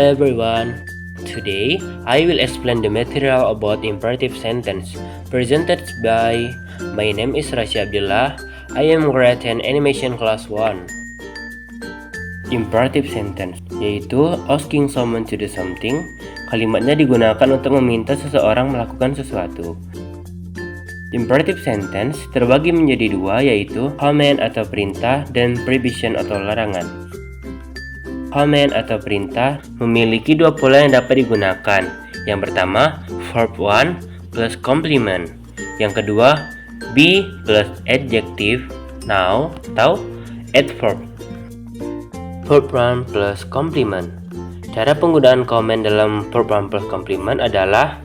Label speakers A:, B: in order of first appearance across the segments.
A: everyone. Today, I will explain the material about imperative sentence presented by my name is Rasya Abdullah. I am grade 10 animation class 1. Imperative sentence yaitu asking someone to do something. Kalimatnya digunakan untuk meminta seseorang melakukan sesuatu. Imperative sentence terbagi menjadi dua, yaitu command atau perintah dan prohibition atau larangan. Command atau perintah memiliki dua pola yang dapat digunakan. Yang pertama, verb 1 plus complement. Yang kedua, be plus adjective, now atau adverb. Verb 1 plus complement. Cara penggunaan command dalam verb 1 plus complement adalah,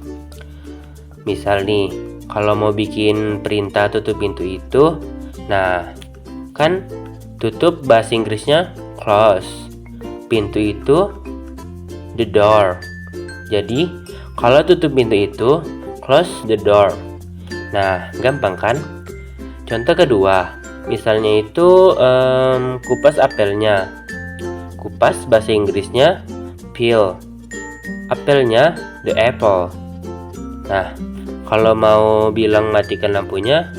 A: misal nih, kalau mau bikin perintah tutup pintu itu, nah kan tutup bahasa Inggrisnya close. Pintu itu the door. Jadi kalau tutup pintu itu close the door. Nah, gampang kan? Contoh kedua, misalnya itu kupas apelnya. Kupas bahasa Inggrisnya peel. Apelnya the apple. Nah, kalau mau bilang matikan lampunya,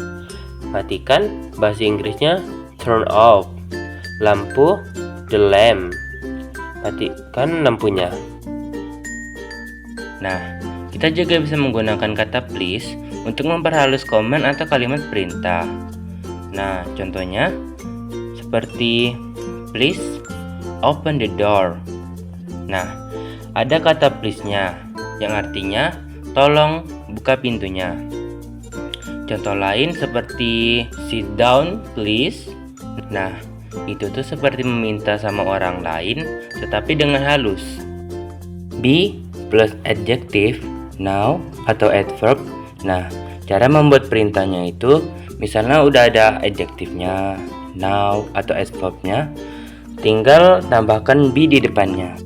A: matikan bahasa Inggrisnya turn off. Lampu the lamp. Matikan lampunya. Nah, kita juga bisa menggunakan kata please untuk memperhalus komen atau kalimat perintah. Nah, contohnya seperti please open the door. Nah, ada kata please-nya yang artinya tolong buka pintunya. Contoh lain seperti sit down please. Nah, itu tuh seperti meminta sama orang lain tetapi dengan halus. Be plus adjective, now atau adverb. Nah, cara membuat perintahnya itu misalnya udah ada adjektifnya, now atau adverbnya, tinggal tambahkan be di depannya.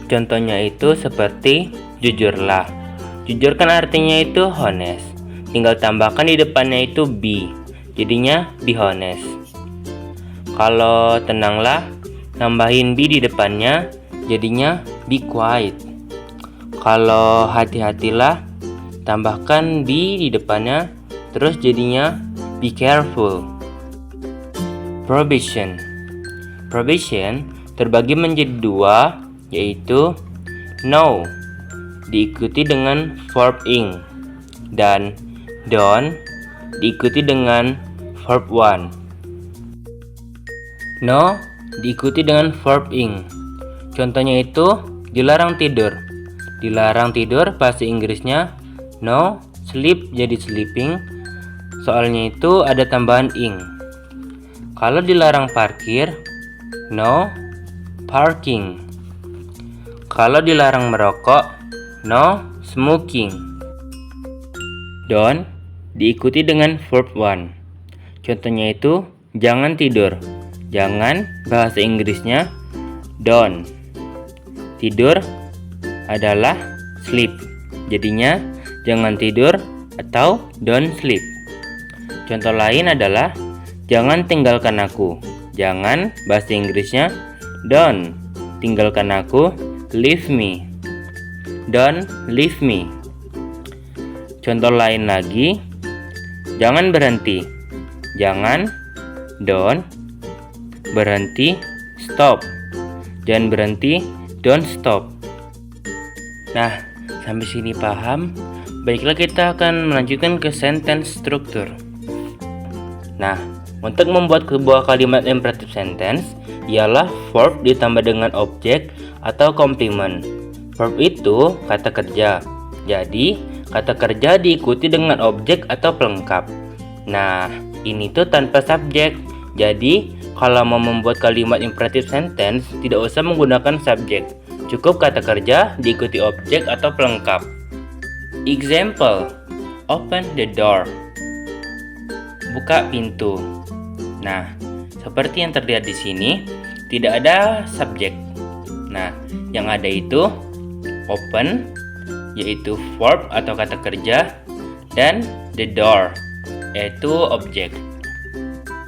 A: Contohnya itu seperti jujurlah. Jujur kan artinya itu honest. Tinggal tambahkan di depannya itu be. Jadinya be honest. Kalau tenanglah, nambahin be di depannya, jadinya be quiet. Kalau hati-hatilah, tambahkan be di depannya, terus jadinya be careful. Prohibition. Prohibition terbagi menjadi dua, yaitu no diikuti dengan verb ing dan don't diikuti dengan verb 1. No diikuti dengan verb ing. Contohnya itu dilarang tidur. Dilarang tidur bahasa Inggrisnya no sleep jadi sleeping. Soalnya itu ada tambahan ing. Kalau dilarang parkir, no parking. Kalau dilarang merokok, no smoking. Don't diikuti dengan verb 1. Contohnya itu jangan tidur. Jangan bahasa Inggrisnya don't. Tidur adalah sleep. Jadinya jangan tidur atau don't sleep. Contoh lain adalah jangan tinggalkan aku. Jangan bahasa Inggrisnya don't. Tinggalkan aku, leave me. Don't leave me. Contoh lain lagi, jangan berhenti. Jangan don't. Berhenti stop. Jangan berhenti don't stop. Nah, sampai sini paham? Baiklah, kita akan melanjutkan ke sentence structure. Nah, untuk membuat sebuah kalimat imperative sentence ialah verb ditambah dengan objek atau complement. Verb itu kata kerja. Jadi, kata kerja diikuti dengan objek atau pelengkap. Nah, ini tuh tanpa subjek. Jadi, kalau mau membuat kalimat imperative sentence, tidak usah menggunakan subjek. Cukup kata kerja diikuti objek atau pelengkap. Example, open the door. Buka pintu. Nah, seperti yang terlihat di sini, tidak ada subjek. Nah, yang ada itu open, yaitu verb atau kata kerja, dan the door, yaitu objek.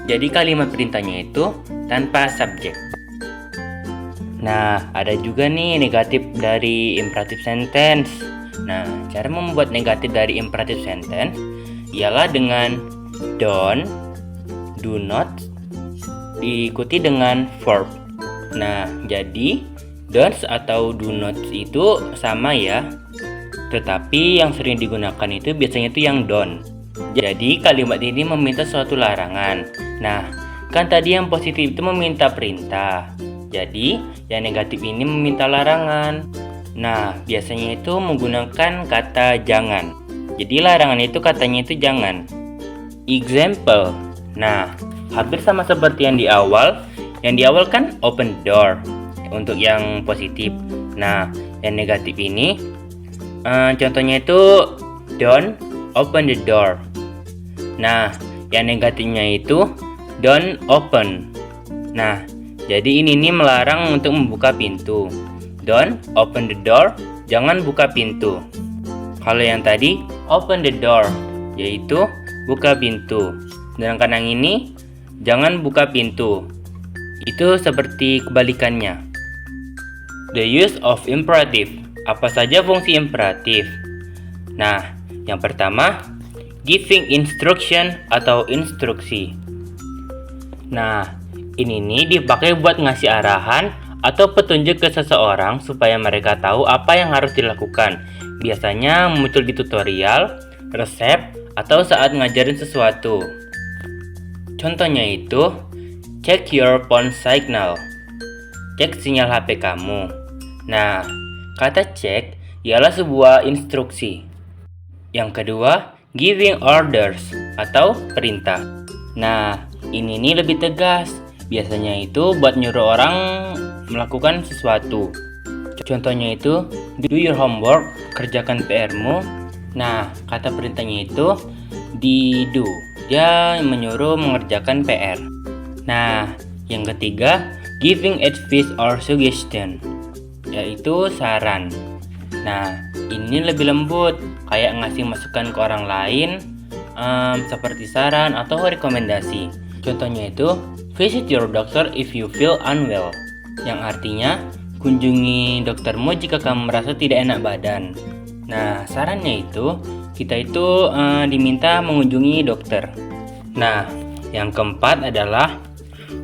A: Jadi kalimat perintahnya itu tanpa subjek. Nah, ada juga nih negatif dari imperative sentence. Nah, cara membuat negatif dari imperative sentence ialah dengan don't, do not, diikuti dengan verb. Nah, jadi don't atau do not itu sama ya. Tetapi yang sering digunakan itu biasanya itu yang don't. Jadi kalimat ini meminta suatu larangan. Nah, kan tadi yang positif itu meminta perintah. Jadi, yang negatif ini meminta larangan. Nah, biasanya itu menggunakan kata jangan. Jadi, larangan itu katanya itu jangan. Example. Nah, hampir sama seperti yang di awal. Yang di awal kan open door untuk yang positif. Nah, yang negatif ini contohnya itu don't open the door. Nah, yang negatifnya itu don't open. Nah, jadi ini nih melarang untuk membuka pintu. Don't open the door, jangan buka pintu. Kalau yang tadi open the door, yaitu buka pintu. Sedangkan yang ini jangan buka pintu. Itu seperti kebalikannya. The use of imperative. Apa saja fungsi imperatif? Nah, yang pertama, giving instruction atau instruksi. Nah, ini nih dipakai buat ngasih arahan atau petunjuk ke seseorang supaya mereka tahu apa yang harus dilakukan. Biasanya muncul di tutorial, resep, atau saat ngajarin sesuatu. Contohnya itu, check your phone signal. Cek sinyal HP kamu. Nah, kata cek ialah sebuah instruksi. Yang kedua, giving orders atau perintah. Nah, ini nih lebih tegas. Biasanya itu buat nyuruh orang melakukan sesuatu. Contohnya itu, do your homework, kerjakan PR-mu. Nah, kata perintahnya itu di do. Dia menyuruh mengerjakan PR. Nah, yang ketiga, giving advice or suggestion, yaitu saran. Nah, ini lebih lembut, kayak ngasih masukan ke orang lain, seperti saran atau rekomendasi. Contohnya itu, visit your doctor if you feel unwell, yang artinya kunjungi doktermu jika kamu merasa tidak enak badan. Nah, sarannya itu kita itu diminta mengunjungi dokter. Nah, yang keempat adalah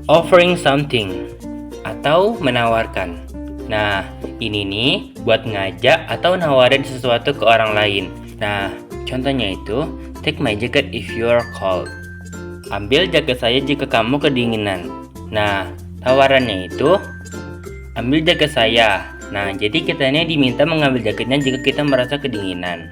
A: offering something atau menawarkan. Nah, ini nih buat ngajak atau nawarin sesuatu ke orang lain. Nah, contohnya itu take my jacket if you're cold. Ambil jaket saya jika kamu kedinginan. Nah, tawarannya itu ambil jaket saya. Nah, jadi kita ini diminta mengambil jaketnya jika kita merasa kedinginan.